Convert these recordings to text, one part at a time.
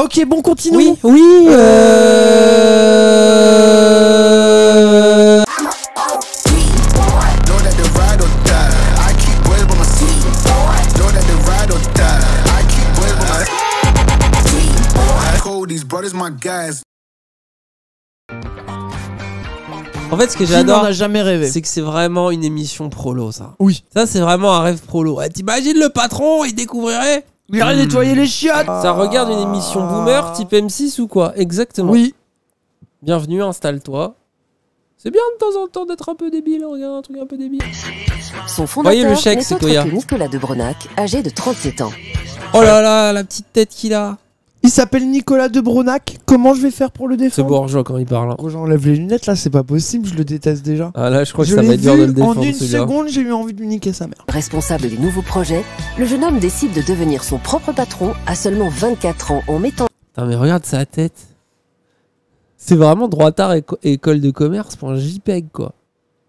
Ok, bon, continue. Oui, oui. En fait, ce que j'adore, on n'a jamais rêvé. c'est que c'est vraiment une émission prolo, ça. Oui. Ça, c'est vraiment un rêve prolo. Ouais, t'imagines le patron, il découvrirait. Il a nettoyé les chiottes. Ça regarde une émission boomer type M6 ou quoi? Exactement. Oui. Bienvenue, installe-toi. C'est bien de temps en temps d'être un peu débile, regarde un truc un peu débile. Son Voyez le fondateur chèque, n'est c'est autre Koya. que Nicolas de Bronac, âgé de 37 ans. Oh là là, la petite tête qu'il a. Il s'appelle Nicolas de Bronac. Comment je vais faire pour le C'est défendre? bourgeois quand il parle. Hein. Oh, j'enlève les lunettes là, c'est pas possible, je le déteste déjà. Ah là, je crois que Je ça va l'ai être dur de le vu défendre, en une celui-là. seconde, j'ai eu envie de lui niquer sa mère. Responsable des nouveaux projets, le jeune homme décide de devenir son propre patron à seulement 24 ans en mettant... Putain, mais regarde sa tête. C'est vraiment droitard école de commerce pour un JPEG, quoi.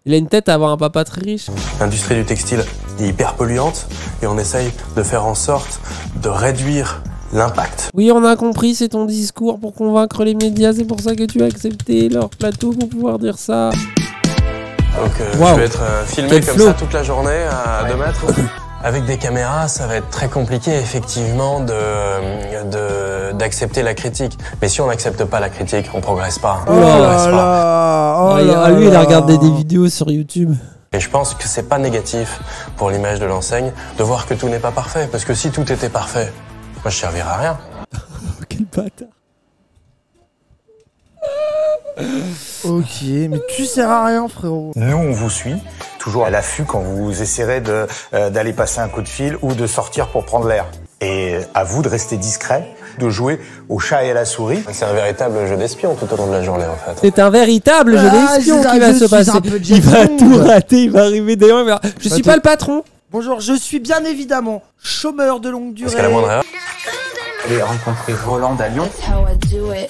Il a une tête à avoir un papa très riche. L'industrie du textile est hyper polluante et on essaye de faire en sorte de réduire l'impact. Oui, on a compris, c'est ton discours pour convaincre les médias, c'est pour ça que tu as accepté leur plateau pour pouvoir dire ça. Donc Wow. je vais être filmé Quel comme flow. ça toute la journée à 2 mètres. Avec des caméras, ça va être très compliqué effectivement d'accepter la critique. Mais si on n'accepte pas la critique, on progresse pas. Oh On progresse là pas. là, oh Ah, là lui, il a là. regardé des vidéos sur YouTube. Et je pense que c'est pas négatif pour l'image de l'enseigne de voir que tout n'est pas parfait. Parce que si tout était parfait, moi je servirais à rien. Quel bâtard. Ok, mais tu sers à rien, frérot. Nous, on vous suit, toujours à l'affût quand vous essaierez d'aller passer un coup de fil ou de sortir pour prendre l'air. Et à vous de rester discret, de jouer au chat et à la souris. C'est un véritable jeu d'espion tout au long de la journée en fait. C'est un véritable jeu Ah, d'espion je qui va se suis passer. un peu Il va James tout Bond. rater, il va arriver derrière. Il va... Je suis pas le patron. Bonjour, je suis bien évidemment chômeur de longue durée. Parce qu'à la moindre erreur. J'ai rencontré Roland à Lyon.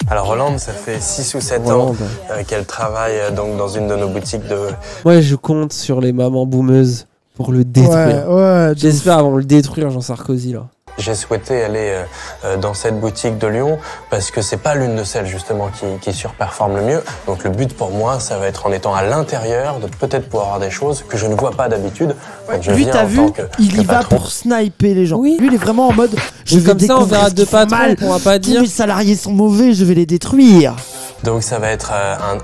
Alors Hollande, ça fait 6 ou 7 ans Hollande. qu'elle travaille donc dans une de nos boutiques de... Ouais, je compte sur les mamans boumeuses pour le détruire. Ouais, J'espère avant de le détruire, Jean Sarkozy, là. J'ai souhaité aller dans cette boutique de Lyon parce que c'est pas l'une de celles justement qui surperforme le mieux. Donc le but pour moi, ça va être en étant à l'intérieur de peut-être pouvoir avoir des choses que je ne vois pas d'habitude. Donc je lui, viens t'as en vu, tant que il y va patron. pour sniper les gens. Oui. Lui, il est vraiment en mode. Je Oui, vais comme ça, on découvrir verra ce deux qu'ils font patrons mal. qu'on va pas Tous dire. mes salariés sont mauvais, je vais les détruire. Donc ça va être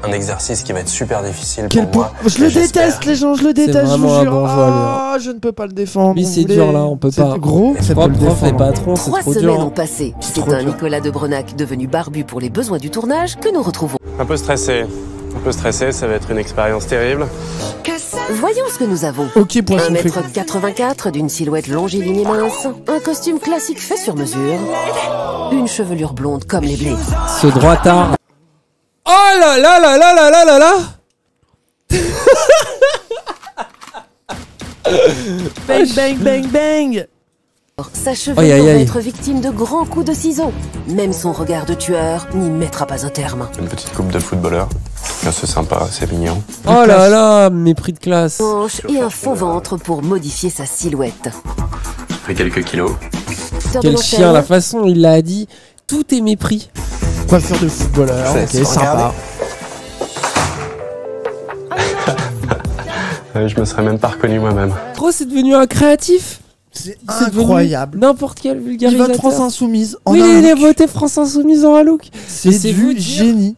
un exercice qui va être super difficile Quel pour moi. Je le Et j'espère- déteste, les gens, je le déteste, je vous vraiment un jure. bourgeois, lui, hein. Ah, je ne peux pas le défendre. Lui, vous c'est voulez. dur, là, on peut C'est pas. gros, ça peut Prof, le prof et défendre. patron, c'est 3 trop semaines dur. ont passé. C'est trop un dur. Nicolas de Bronac devenu barbu pour les besoins du tournage que nous retrouvons. Un peu stressé, ça va être une expérience terrible. Voyons ce que nous avons. Ok, poisson fait. 1m84 d'une silhouette longiligne et mince, un costume classique fait sur mesure, une chevelure blonde comme les blés. Ce droitard. Oh là là là là là là là là. Bang, bang, bang, bang. Sa chevelure Aïe, aïe, va aïe. être victime de grands coups de ciseaux. Même son regard de tueur n'y mettra pas un terme. Une petite coupe de footballeur. C'est sympa, c'est mignon. Oh là là, mépris de classe. Hanche et un faux ventre pour modifier sa silhouette. J'ai pris quelques kilos. Acteur de Quel l'antenne, chien, la façon dont il l'a dit. Tout est mépris. Coiffure de footballeur, ok, sympa. Je me serais même pas reconnu moi-même. Gros, c'est devenu un créatif. C'est devenu incroyable. N'importe quel Il vulgarisateur. vote France Insoumise. En Oui, un il a look. voté France Insoumise en un look. C'est c'est vous du dire. génie.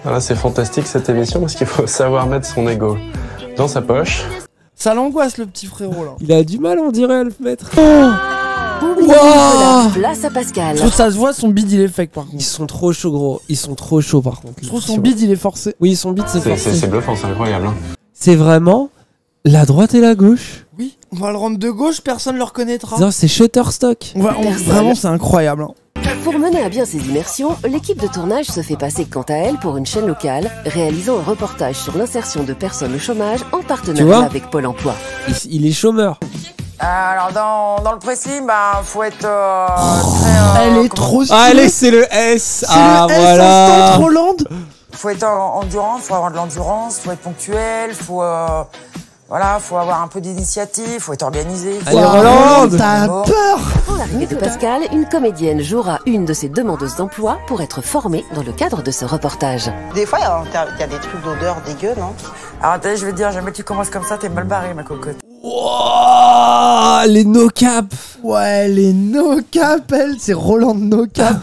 Voilà, c'est fantastique cette émission parce qu'il faut savoir mettre son ego dans sa poche. Ça l'angoisse, le petit frérot, là. Il a du mal, on dirait, à le mettre. oubliez Wow. Nicolas, place à Pascal. Je trouve que ça se voit, son bide, il est fake, par Ils contre. sont trop chauds, gros. Ils sont trop chauds, par contre. Je trouve son bide, il est forcé. Oui, son bide, c'est forcé. bluffant, c'est incroyable. C'est vraiment la droite et la gauche. Oui, on va le rendre de gauche, personne le reconnaîtra. Non, c'est Shutterstock. Vraiment, c'est incroyable. Hein. Pour mener à bien ses immersions, l'équipe de tournage se fait passer quant à elle pour une chaîne locale, réalisant un reportage sur l'insertion de personnes au chômage en Tu partenariat vois avec Pôle emploi. Il est chômeur. Alors dans le précis, bah faut être très. Elle est trop stylée. Allez, c'est le S. C'est Ah, le S voilà. instant Hollande. Faut être endurant, faut avoir de l'endurance, faut être ponctuel, faut Voilà, faut avoir un peu d'initiative, faut être organisé. Allez, Wow, Roland, t'as Bon. peur? Pour l'arrivée de Pascal, une comédienne jouera une de ses demandeuses d'emploi pour être formée dans le cadre de ce reportage. Des fois, il y a des trucs d'odeur dégueu, non? Alors attendez, je vais te dire, jamais tu commences comme ça, t'es mal barré, ma cocotte. Wouah, les no-cap. Ouais, les no-cap, elle, c'est Roland de no-cap.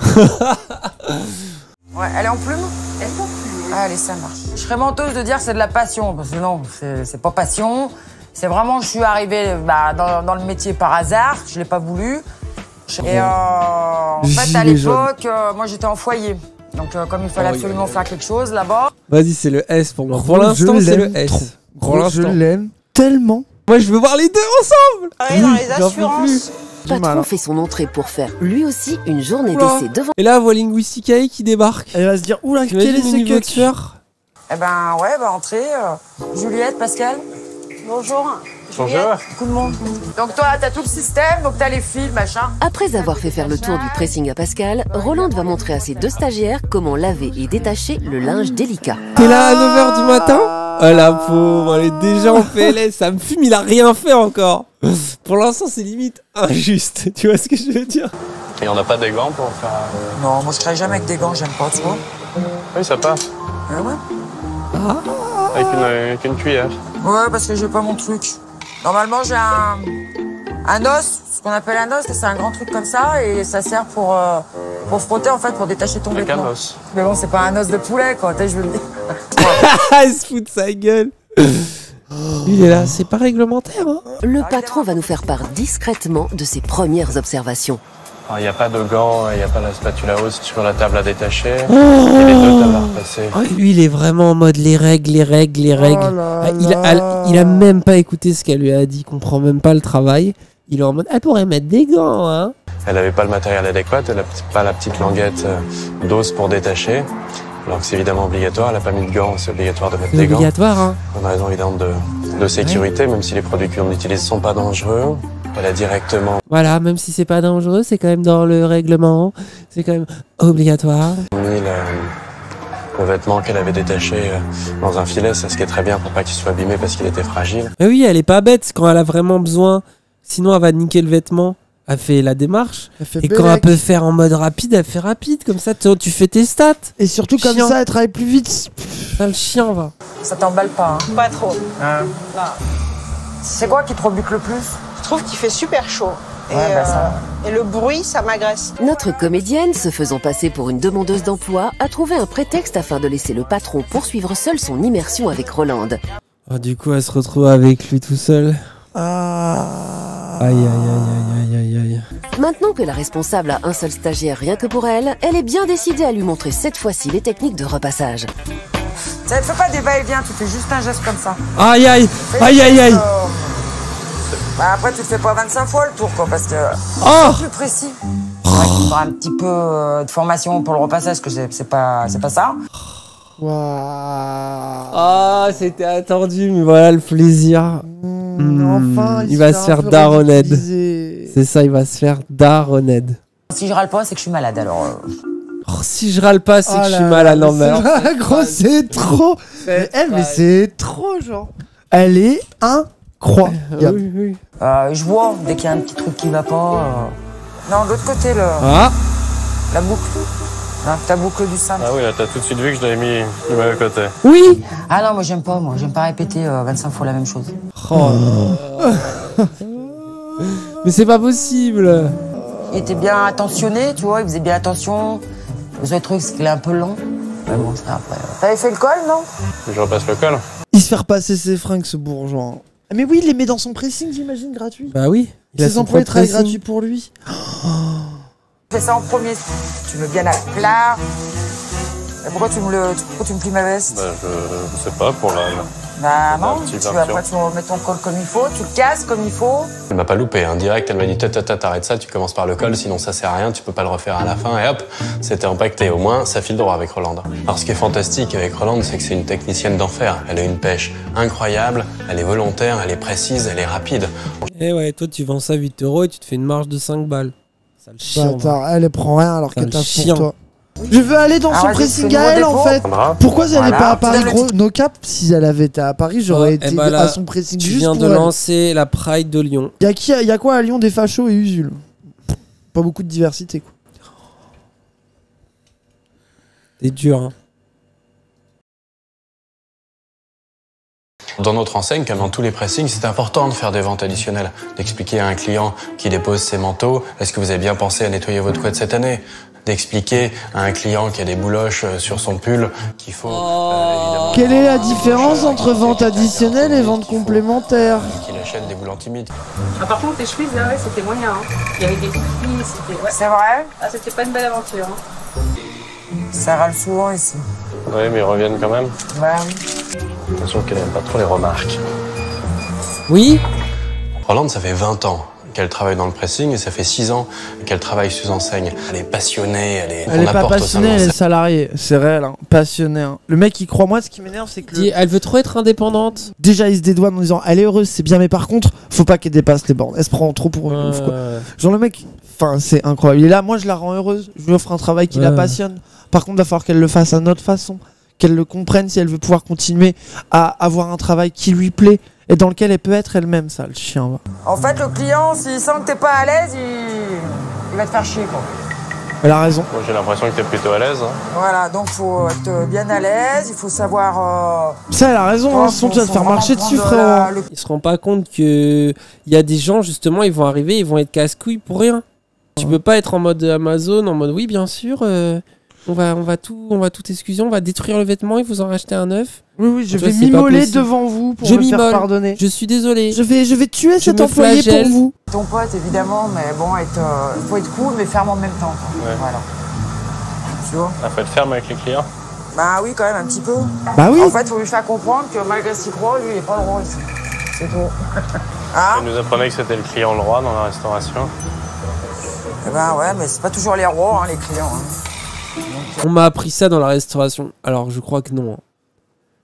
Ouais, elle est en plume? Elle est en plume. Ah, allez, ça marche. Je serais menteuse de dire que c'est de la passion, parce que non, c'est pas passion. C'est vraiment, je suis arrivée dans le métier par hasard, je l'ai pas voulu. Et en fait, à Gilet jaune. l'époque, moi j'étais en foyer. Donc comme il fallait absolument faire quelque chose là-bas. Vas-y, c'est le S pour moi. Pour Gros, l'instant, je c'est le l'aime S. trop. Pour Gros, je l'instant. l'aime tellement. Moi, je veux voir les deux ensemble. Travailler dans les j'en peux plus. assurances. Du mal, Patron hein. fait son entrée pour faire lui aussi une journée Oula. d'essai devant. Et là, voix Linguisticae qui débarque. Elle va se dire, oula, quel est T'imagines ce le niveau de cut? sueur? Eh ben ouais, entrez. Juliette, Pascal. Bonjour. Bonjour. Beaucoup de monde. Donc toi, t'as tout le système, donc t'as les fils, machin. Après avoir fait faire le tour du pressing à Pascal, Roland va montrer à ses deux stagiaires comment laver et détacher le linge délicat. T'es là à 9h du matin? Oh la pauvre, elle est déjà en PLS, ça me fume, il a rien fait encore. Pour l'instant, c'est limite injuste, tu vois ce que je veux dire? Et on n'a pas des gants pour faire... Non, moi je travaille jamais avec des gants, j'aime pas, tu vois. Oui, ça passe. Ouais. Avec une cuillère. Ouais, parce que j'ai pas mon truc. Normalement, j'ai un os, ce qu'on appelle un os, c'est un grand truc comme ça, et ça sert pour frotter, en fait, pour détacher ton Avec un vêtement. os. Mais bon, c'est pas un os de poulet, quoi, tu sais, je veux dire. Ah, il se fout de sa gueule. Il est là, c'est pas réglementaire, hein? Le patron va nous faire part discrètement de ses premières observations. Il n'y a pas de gants, il n'y a pas la spatule à hausse sur la table à détacher. Et les deux tables à repasser. Oh, lui, il est vraiment en mode les règles. là Ah, il a même pas écouté ce qu'elle lui a dit, il comprend même pas le travail. Il est en mode, elle pourrait mettre des gants, hein. Elle n'avait pas le matériel adéquat, elle n'a pas la petite languette d'os pour détacher. Alors que c'est évidemment obligatoire, elle n'a pas mis de gants, c'est obligatoire de mettre C'est des gants. obligatoire, hein. Pour une raison évidente de sécurité, même si les produits qu'on utilise ne sont pas dangereux. Elle a directement Voilà, même si c'est pas dangereux, c'est quand même dans le règlement, c'est quand même obligatoire. mis le vêtement qu'elle avait détaché dans un filet, ça ce qui est très bien pour pas qu'il soit abîmé parce qu'il était fragile. Mais oui, elle est pas bête quand elle a vraiment besoin, sinon elle va niquer le vêtement. Elle fait la démarche, Elle fait et quand elle bellec. peut faire en mode rapide, elle fait rapide, comme ça tu fais tes stats. Et surtout comme Chiant. ça, elle travaille plus vite. Ça, le chien va. Ça t'emballe pas, hein. Pas trop. C'est quoi qui te rebute le plus? Je trouve qu'il fait super chaud. Et, Ouais, bah, ça- et le bruit, ça m'agresse. Notre comédienne, se faisant passer pour une demandeuse d'emploi, a trouvé un prétexte afin de laisser le patron poursuivre seul son immersion avec Roland. Oh, du coup, elle se retrouve avec lui tout seul. Ah. Aïe, aïe, aïe, aïe, aïe, aïe. Maintenant que la responsable a un seul stagiaire rien que pour elle, elle est bien décidée à lui montrer cette fois-ci les techniques de repassage. Ça ne fait pas des va-et-vient, tu fais juste un geste comme ça. Aïe, aïe, Fais aïe, le aïe, geste, aïe. Bah après, tu le fais pas 25 fois le tour, quoi, parce que Oh, c'est plus précis. Ouais, il faudra un petit peu de formation pour le repassage, parce que c'est pas ça. Waouh. ah, c'était attendu, mais voilà le plaisir. Enfin, il va se un faire peu daroned. ridiculiser. C'est ça, il va se faire daroned. Si je râle pas, c'est que je suis malade, alors. Oh, si je râle pas, c'est Oh que je là suis mal à là, l'envers. c'est- Gros, c'est trop. Mais elle, mais c'est trop, genre. Elle est incroyable. Oui, oui. Je vois, dès qu'il y a un petit truc qui va pas. Non, de l'autre côté, Ah, la boucle. Hein, ta boucle du sein. Ah oui, là t'as tout de suite vu que je l'avais mis du mauvais côté. oui. Ah non, moi j'aime pas répéter 25 fois la même chose. Oh. Mais c'est pas possible. Il était bien attentionné, tu vois, il faisait bien attention. Le seul truc, c'est qu'il est un peu long. Mais bon, c'est après. T'avais fait le col, non? Je repasse le col. Il se fait repasser ses fringues, ce bourgeois. Mais oui, il les met dans son pressing, j'imagine, gratuit. Bah oui. Il a Ses son employés propre travaillent pressing. gratuit pour lui. Fais ça en premier. Tu me bien à plat. Et pourquoi tu me plies ma veste? Bah, je sais pas, pour la... Bah non, petite tu, version. après tu remets ton col comme il faut, tu le casses comme il faut. Elle m'a pas loupé, hein. Direct, elle m'a dit t'arrêtes ça, tu commences par le col, sinon ça sert à rien, tu peux pas le refaire à la fin, et hop, c'était empaqueté. Au moins, ça file droit avec Roland. Alors ce qui est fantastique avec Roland, c'est que c'est une technicienne d'enfer. Elle a une pêche incroyable, elle est volontaire, elle est précise, elle est rapide. Eh ouais, toi tu vends ça 8 € et tu te fais une marge de 5 balles. Ça le chien. va. Bâtard, elle prend rien alors Putain, qu'elle le taffe chien. pour toi. Je veux aller dans son vas-y, pressing c'est à nouveau elle en défaut. fait. Sandra, Pourquoi elle n'est Voilà. pas à Paris, Tu donnes gros? le No cap, si elle avait été à Paris, j'aurais été bah là, à son pressing Tu juste viens pour de elle. lancer la Pride de Lyon. Y a quoi à Lyon? Des fachos et Usul. Pas beaucoup de diversité, quoi. C'est dur, hein. Dans notre enseigne, comme dans tous les pressings, c'est important de faire des ventes additionnelles, d'expliquer à un client qui dépose ses manteaux, est-ce que vous avez bien pensé à nettoyer votre couette cette année? D'expliquer à un client qui a des bouloches sur son pull qu'il faut évidemment... Quelle est la différence entre vente additionnelle et vente complémentaire? Qu'il achète des boules antimides. Ah, par contre, les chemises, là, ouais, c'était moyen. Hein. Il y avait des filles, c'était... Ouais. C'est vrai? Ah, c'était pas une belle aventure. Hein. Ça râle souvent ici. Oui, mais ils reviennent quand même. Bah oui. Attention qu'elle aime pas trop les remarques. Oui. Rolande, ça fait 20 ans qu'elle travaille dans le pressing et ça fait 6 ans qu'elle travaille sous enseigne. Elle est passionnée, Elle est pas passionnée, elle est salariée. C'est réel, hein. Passionnée. Hein. Le mec, il croit. Moi, ce qui m'énerve, c'est que. Elle veut trop être indépendante. Déjà, il se dédouane en disant elle est heureuse, c'est bien, mais par contre, faut pas qu'elle dépasse les bornes. Elle se prend trop pour une ouf, quoi. Genre, le mec, enfin, c'est incroyable. Il est là, moi, je la rends heureuse. Je lui offre un travail qui la passionne. Par contre, il va falloir qu'elle le fasse à notre façon. Qu'elle le comprenne si elle veut pouvoir continuer à avoir un travail qui lui plaît et dans lequel elle peut être elle-même, ça, le chien. Va. En fait, le client, s'il sent que t'es pas à l'aise, il va te faire chier, quoi. Elle a raison. Moi, j'ai l'impression que t'es plutôt à l'aise. Hein. Voilà, donc faut être bien à l'aise, il faut savoir... Ça, elle a raison, hein, sinon tu vas te faire marcher dessus, frérot. Ils se rendent pas compte que il y a des gens, justement, ils vont arriver, ils vont être casse-couilles pour rien. Tu peux pas être en mode Amazon, en mode oui, bien sûr, on va tout excuser, on va détruire le vêtement et vous en racheter un neuf. Oui, je Tu vais vois, c'est pas m'immoler possible. devant vous pour Je me faire m'immole. pardonner. Je suis désolé. Je vais tuer cet me employé flagelle. pour vous. Ton pote, évidemment, mais bon, faut être cool, mais ferme en même temps. Quoi. Ouais. Voilà. Tu vois? Il faut être ferme avec les clients. Bah oui, quand même, un petit peu. Bah oui. En fait, faut lui faire comprendre que malgré ce qu'il croit, lui, il est pas le roi ici. C'est tout. Ah? Ils nous apprenaient que c'était le client le roi dans la restauration. Eh ben ouais, mais c'est pas toujours les rois, hein, les clients. Hein. On m'a appris ça dans la restauration. Alors je crois que non. Hein.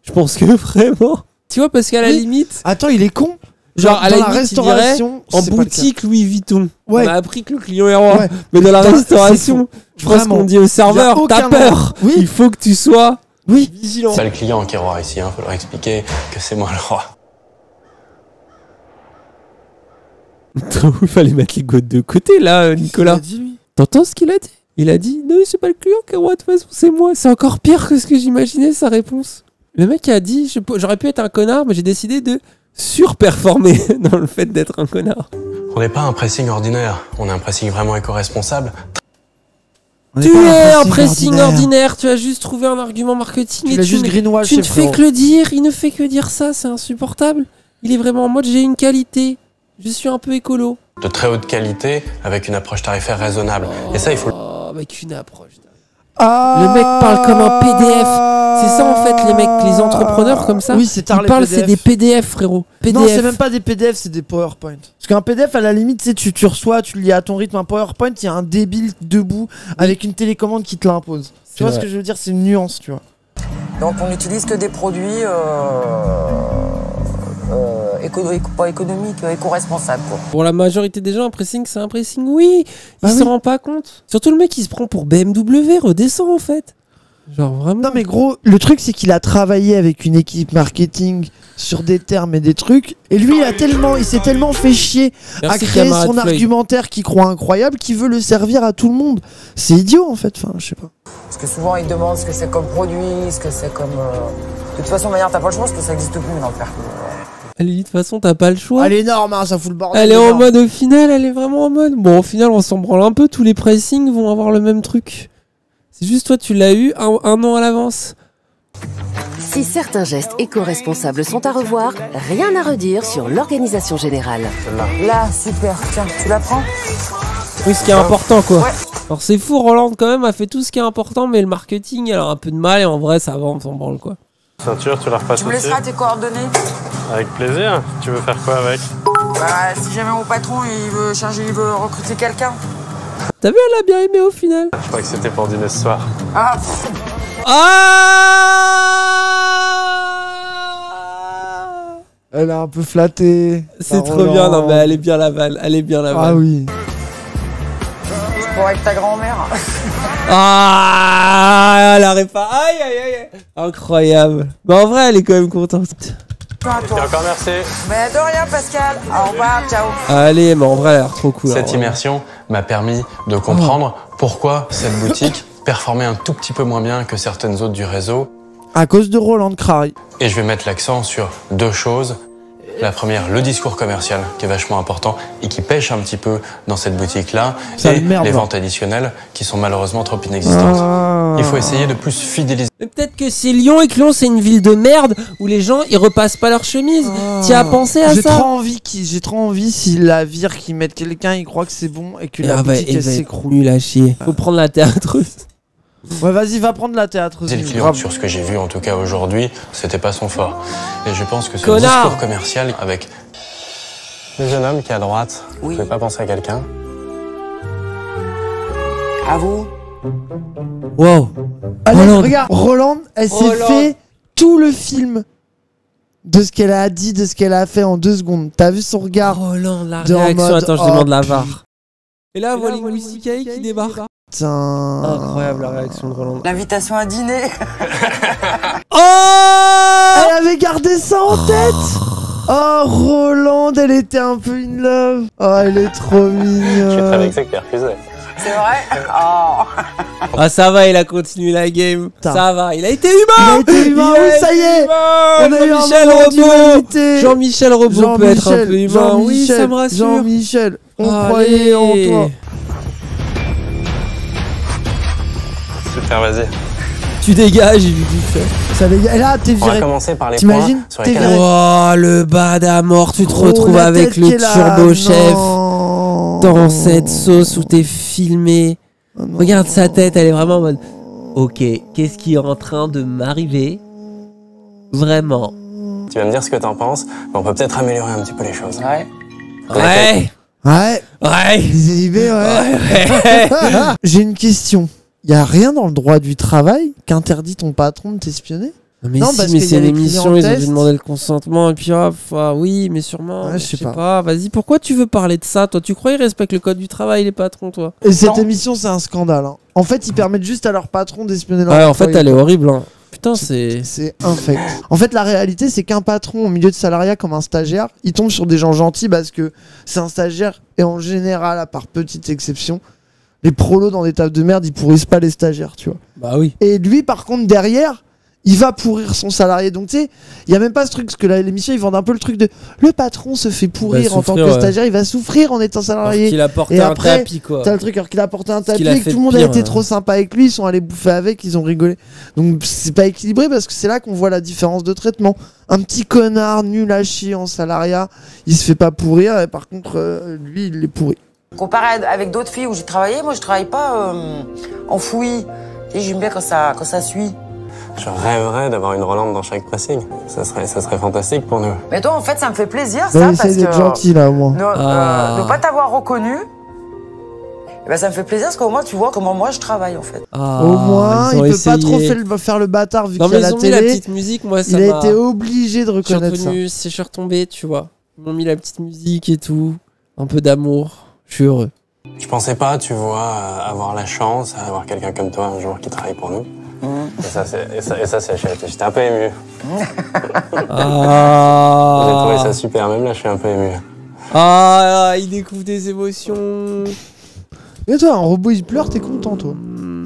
Je pense que vraiment. Tu vois, parce qu'à la limite. Attends, il est con. Genre à dans la la limite, restauration, en c'est pas le boutique Louis Vuitton, Ouais. on a appris que le client est roi. Ouais. Mais dans la Putain, restauration, je pense Vraiment. qu'on dit au Y a serveur, aucun t'as peur. moment. Oui. Il faut que tu sois Oui. vigilant. C'est pas le client qui est roi ici, hein. Faut leur expliquer que c'est moi le roi. Il fallait mettre les gouttes de côté là, Nicolas. Il a dit, lui. T'entends ce qu'il a dit? Il a dit non, c'est pas le client qui est roi, de toute façon, c'est moi. C'est encore pire que ce que j'imaginais, sa réponse. Le mec a dit j'aurais pu être un connard, mais j'ai décidé de surperformer dans le fait d'être un connard. On n'est pas un pressing ordinaire, on est un pressing vraiment éco-responsable. On Tu pas es un un pressing ordinaire, tu as juste trouvé un argument marketing Tu et l'as juste greenwash, tu ne c'est fais frérot. que le dire, il ne fait que dire ça, c'est insupportable. Il est vraiment en mode j'ai une qualité, je suis un peu écolo. De très haute qualité, avec une approche tarifaire raisonnable. Et ça, il faut... Oh, avec une approche. Ah. Le mec parle comme un PDF. C'est ça en fait, les mecs, les entrepreneurs comme ça. Oui, c'est tard ils les parlent, PDF. c'est des PDF, frérot. PDF. Non, c'est même pas des PDF, c'est des PowerPoint. Parce qu'un PDF, à la limite, tu reçois, tu le lis à ton rythme. Un PowerPoint, il y a un débile debout avec une télécommande qui te l'impose. Tu vois vrai. ce que je veux dire? C'est une nuance, tu vois. Donc on n'utilise que des produits pas économiques, éco-responsables. Quoi. Pour la majorité des gens, un pressing, c'est un pressing, oui. Bah Ils oui. s'en rendent pas compte. Surtout le mec, il se prend pour BMW, redescend en fait. Genre vraiment. Non mais gros, le truc c'est qu'il a travaillé avec une équipe marketing sur des termes et des trucs, et lui il s'est tellement fait chier Merci, à créer camarade son Floyd. argumentaire qu'il croit incroyable qu'il veut le servir à tout le monde. C'est idiot en fait, enfin je sais pas. Parce que souvent ils demandent ce que c'est comme produit, ce que c'est comme... De toute façon, manière, t'as pas le choix parce que ça existe plus dans le perco. Elle dit de toute façon, t'as pas le choix. Elle est énorme, hein, ça fout le bordel. Elle est en énorme. mode, au final, elle est vraiment en mode. Bon, au final, on s'en branle un peu. Tous les pressings vont avoir le même truc. C'est juste toi, tu l'as eu un an à l'avance. Si certains gestes éco-responsables sont à revoir, rien à redire sur l'organisation générale. Là, super. Tiens, tu la prends? Oui, ce qui est important, quoi. Ouais. Alors, c'est fou, Roland, quand même, a fait tout ce qui est important, mais le marketing, elle a un peu de mal, et en vrai, ça va, on s'en branle, quoi. Ceinture, tu la repasses Tu me aussi. laisseras tes coordonnées? Avec plaisir. Tu veux faire quoi avec? Bah, si jamais mon patron, il veut recruter quelqu'un. T'as vu, elle a bien aimé au final. Je crois que c'était pour dîner ce soir. Ah, pff. Ah Elle a un peu flatté. C'est Ah, trop Roland. bien, non, mais elle est bien la vanne. Elle est bien la vanne. Ah oui. Pour avec ta grand-mère. Ah Ah, la répa. Aïe, aïe, aïe. Incroyable. Mais en vrai, elle est quand même contente. Et encore merci. Mais de rien, Pascal. Au revoir, ciao. Allez, mais en vrai, elle a l'air trop cool. Cette immersion m'a permis de comprendre pourquoi cette boutique performait un tout petit peu moins bien que certaines autres du réseau. À cause de Roland Crary. Et je vais mettre l'accent sur deux choses. La première, le discours commercial, qui est vachement important et qui pêche un petit peu dans cette boutique-là. Et les ventes additionnelles, qui sont malheureusement trop inexistantes. Il faut essayer de plus fidéliser. Mais peut-être que c'est Lyon et que Lyon, c'est une ville de merde où les gens, ils repassent pas leur chemise. Tu as pensé à ça? J'ai trop envie, s'ils la virent, qu'ils mettent quelqu'un, ils croient que c'est bon et que la boutique, elle s'écroule. Nul à chier. Faut prendre la théâtreuse. Ouais, vas-y, va prendre la théâtreuse. Le client, sur ce que j'ai vu en tout cas aujourd'hui, c'était pas son fort. Et je pense que ce discours commercial avec le jeune homme qui est à droite, vous pouvez pas penser à quelqu'un? À vous. Wow. Allez, regarde, Roland, elle s'est fait tout le film de ce qu'elle a dit, de ce qu'elle a fait en 2 secondes. T'as vu son regard? Roland, la réaction. Attends, je demande la VAR. Et là, voilà Linguistica qui débarque. Putain. Incroyable la réaction de Roland. L'invitation à dîner. Oh! Elle avait gardé ça en tête. Oh, Roland, elle était un peu in love. Oh, elle est trop mignonne. Je suis très vexé que t'aies refusé. C'est vrai? Oh. Ah, ça va, il a continué la game. Ça va, il a été humain. Il a été humain, oui, ça y est. On a eu Jean-Michel Robot. Jean-Michel Robot peut être un peu humain. Oui, ça me rassure. Jean-Michel, on croyait en toi. Super, vas-y. Tu dégages, il lui dit ça. Et là, t'es viré. On va commencer par les points sur lesquels... Oh, le bad à mort. Tu te retrouves avec le turbo chef dans cette sauce où t'es filmé. Regarde sa tête, elle est vraiment en mode ok, qu'est-ce qui est en train de m'arriver? Vraiment. Tu vas me dire ce que t'en penses, mais on peut peut-être améliorer un petit peu les choses. Ouais. Désinhibé, ouais. J'ai une question. Y a rien dans le droit du travail qu'interdit ton patron de t'espionner? Mais non, si, mais c'est l'émission, ils ont dû demander le consentement, et puis oui, mais sûrement, ouais, je sais pas. Vas-y, pourquoi tu veux parler de ça, toi? Tu crois qu'ils respectent le code du travail, les patrons, toi? Et cette émission, c'est un scandale. Hein. En fait, ils permettent juste à leur patron d'espionner leur employé. En fait, elle est horrible. Hein. Putain, c'est infect. En fait, la réalité, c'est qu'un patron au milieu de salariat comme un stagiaire, il tombe sur des gens gentils parce que c'est un stagiaire, et en général, à part petite exception, les prolos dans des tables de merde, ils pourrissent pas les stagiaires, tu vois. Bah oui. Et lui, par contre, derrière, il va pourrir son salarié. Donc, tu sais, il y a même pas ce truc, parce que l'émission, ils vendent un peu le truc de le patron se fait pourrir en tant que stagiaire, il va souffrir en étant salarié. Il a porté un tapis, quoi. T'as le truc, alors qu'il a porté un tapis, et que tout le monde a été trop sympa avec lui, ils sont allés bouffer avec, ils ont rigolé. Donc, c'est pas équilibré parce que c'est là qu'on voit la différence de traitement. Un petit connard nul à chier en salariat, il se fait pas pourrir, et par contre, lui, il est pourri. Comparé avec d'autres filles où j'ai travaillé, moi je travaille pas en fouillis. Et j'aime bien quand ça suit. Je rêverais d'avoir une Rolande dans chaque pressing. Ça serait fantastique pour nous. Mais toi, en fait, ça me fait plaisir, ça, parce que... gentil, là, au moins. Ne pas t'avoir reconnu, ben, ça me fait plaisir, parce qu'au moins, tu vois comment moi, je travaille, en fait. Au moins, il peut pas trop faire le bâtard, vu qu'il y a la télé. La petite musique, moi, ça il a été obligé de reconnaître ça. Je suis retombé, tu vois. Ils m'ont mis la petite musique et tout. Un peu d'amour. Je suis heureux. Je pensais pas, tu vois, avoir la chance d'avoir quelqu'un comme toi un jour qui travaille pour nous. Et ça, j'étais un peu ému. J'ai trouvé ça super, même là, je suis un peu ému. Il découvre des émotions. Et toi, un robot, il pleure, t'es content, toi?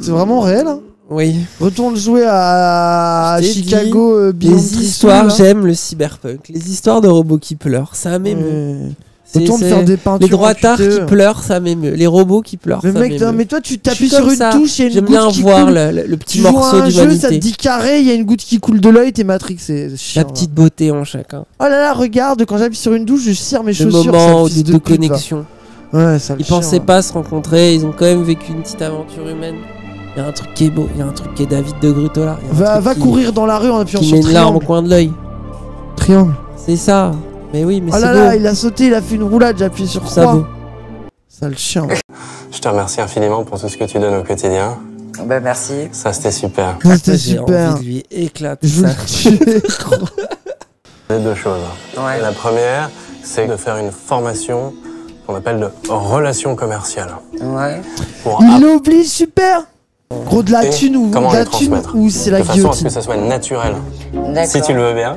C'est vraiment réel, hein? Oui. Retourne jouer à Chicago. Les histoires, j'aime le cyberpunk. Les histoires de robots qui pleurent, ça m'émeut. Autant de faire des peintures. Les droitards qui pleurent, ça m'émeut. Les robots qui pleurent, ça m'émeut. Mais toi, tu t'appuies sur une touche, il y a une goutte qui coule. J'aime bien voir le petit morceau d'humanité. Tu joues à un jeu, ça te dit carré, il y a une goutte qui coule de l'œil, t'es Matrix, c'est chiant. La petite beauté en chacun. Oh là là, regarde, quand j'appuie sur une touche, je cire mes chaussures. Le moment de connexion. Ouais, ça. Ils pensaient pas se rencontrer, ils ont quand même vécu une petite aventure humaine. Il y a un truc qui est beau, il y a un truc qui est David de Grutola. Va courir dans la rue en appuyant sur triangle. Qui met une larme au coin de l'œil. Triangle. C'est ça. Mais oui, mais c'est beau. Oh là là, il a sauté, il a fait une roulade, j'ai appuyé sur ça. Sale chien. Je te remercie infiniment pour tout ce que tu donnes au quotidien. Ben merci. Ça, c'était super. C'était super. J'ai envie de lui éclater ça. Il y a deux choses. Ouais. La première, c'est de faire une formation qu'on appelle de relations commerciales. Ouais. Il l'oblige, super. Gros, de la thune ou comment de la les thune transmettre. ou c'est la De façon à ce guillotine. que ça soit naturel. D'accord. Si tu le veux bien,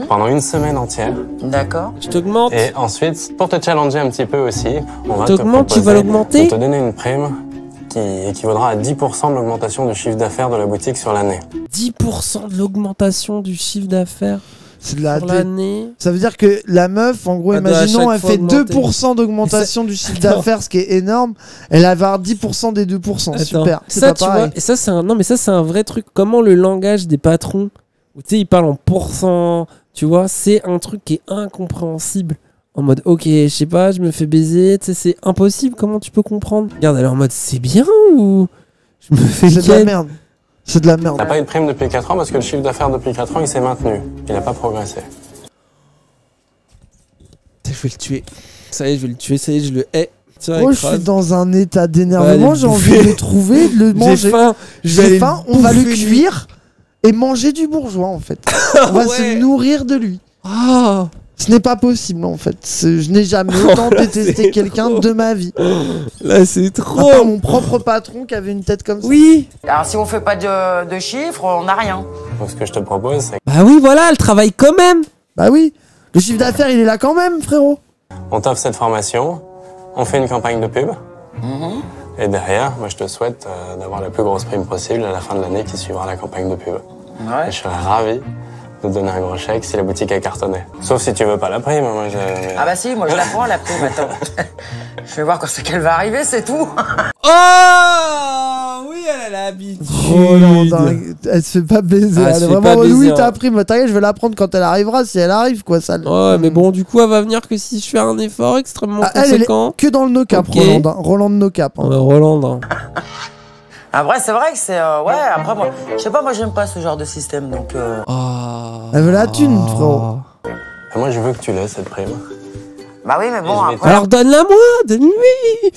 pendant une semaine entière. D'accord. Je t'augmente. Et ensuite, pour te challenger un petit peu aussi, on va te T'augmentes, tu proposer vas l'augmenter de te donner une prime qui équivaudra à 10% de l'augmentation du chiffre d'affaires de la boutique sur l'année. 10% de l'augmentation du chiffre d'affaires C'est de la pour l'année. Ça veut dire que la meuf, en gros, Elle doit à imaginons, chaque elle fois fait augmenter. 2% d'augmentation du chiffre d'affaires, ce qui est énorme. Elle va avoir 10% des 2%. Attends. Super. C'est Ça, pas tu vois, pareil. et ça, c'est un... Non, mais ça, c'est un vrai truc. Comment le langage des patrons, où tu sais, ils parlent en pourcent, tu vois, c'est un truc qui est incompréhensible. En mode, ok, je sais pas, je me fais baiser, tu sais, c'est impossible. Comment tu peux comprendre? Regarde, elle est en mode, c'est bien ou je me fais C'est de la ken. merde. C'est de la merde. T'as pas eu de prime depuis 4 ans parce que le chiffre d'affaires depuis 4 ans, il s'est maintenu. Il n'a pas progressé. Je vais le tuer. Ça y est, je vais le tuer, ça y est, je le hais. Tiens, Moi, je écrase. suis dans un état Ouais, d'énervement. allez, J'ai envie de bouffer. le trouver, de le J'ai manger. faim. Je vais J'ai aller faim. On va le bouffer, lui. cuire et manger du bourgeois, en fait. On va se nourrir de lui. Ah. Ce n'est pas possible, en fait. Je n'ai jamais autant détesté c'est quelqu'un trop. de ma vie. Là, c'est À trop. part mon propre patron qui avait une tête comme ça. Oui. Alors si on fait pas de chiffres, on n'a rien. Donc ce que je te propose, c'est Bah oui, voilà, elle travaille quand même. Bah oui. Le chiffre d'affaires, il est là quand même, frérot. qu'on t'offre cette formation, on fait une campagne de pub. Et derrière, moi je te souhaite d'avoir la plus grosse prime possible à la fin de l'année qui suivra la campagne de pub. Ouais. Et je serais ravi de te donner un gros chèque si la boutique est cartonnée. Sauf si tu veux pas la prime. Moi, Ah bah si, moi je la prends la prime, attends. Je vais voir quand c'est qu'elle va arriver, c'est tout. Oh oui, elle a l'habitude. Oh non, dingue. Elle se fait pas baiser. Ah, elle elle se est fait vraiment pas baiser, oui, hein. t'as pris, mais t'inquiète, je vais la prendre quand elle arrivera, si elle arrive, quoi, ça. Ouais, mais bon, du coup, elle va venir que si je fais un effort extrêmement Ah, elle est conséquent. que dans le no-cap, Ok. Roland. Hein. Roland de no-cap. Hein. Roland, hein. Après, c'est vrai que c'est. Ouais, après, moi, je sais pas, moi j'aime pas ce genre de système, donc. Elle veut la thune, frérot. Et moi je veux que tu l'aies cette prime. Bah oui, mais bon, je vais après. Alors donne-la moi, donne-lui.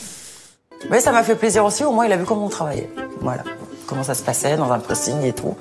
Mais ça m'a fait plaisir aussi, au moins il a vu comment on travaillait. Voilà. Comment ça se passait dans un pressing et tout.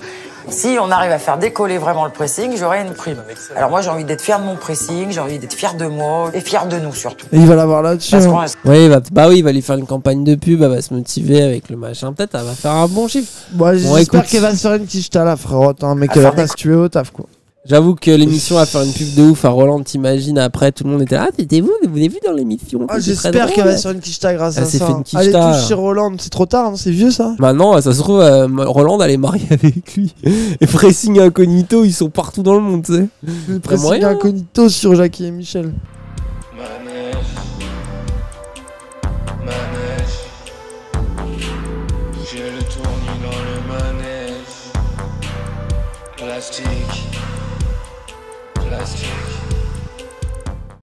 Si on arrive à faire décoller vraiment le pressing, j'aurai une prime. Alors moi j'ai envie d'être fier de mon pressing, j'ai envie d'être fier de moi et fier de nous surtout. Et il va l'avoir là-dessus. Parce hein. qu'on Oui, bah oui, il va lui faire une campagne de pub, elle va se motiver avec le machin. Peut-être elle va faire un bon chiffre. Bon, Bon, j'espère écoute. qu'elle va se faire une quiche là, frérot. Hein, mais qu'elle va pas se tuer au taf, quoi. J'avoue que l'émission va faire une pub de ouf à Roland, t'imagines, après tout le monde était là, ah, c'était vous avez vu dans l'émission. Ah, c'était très j'espère drôle. qu'elle va se faire une quicheta grâce Elle à s'est ça. fait une Allez, quicheta. touche chez Roland, c'est trop tard, hein, c'est vieux ça. Maintenant, ça se trouve, Roland, elle est mariée avec lui. Et Pressing Incognito, ils sont partout dans le monde, tu sais. Le pressing moyen. incognito sur Jackie et Michel. J'ai le tournis dans le manège. Plastique.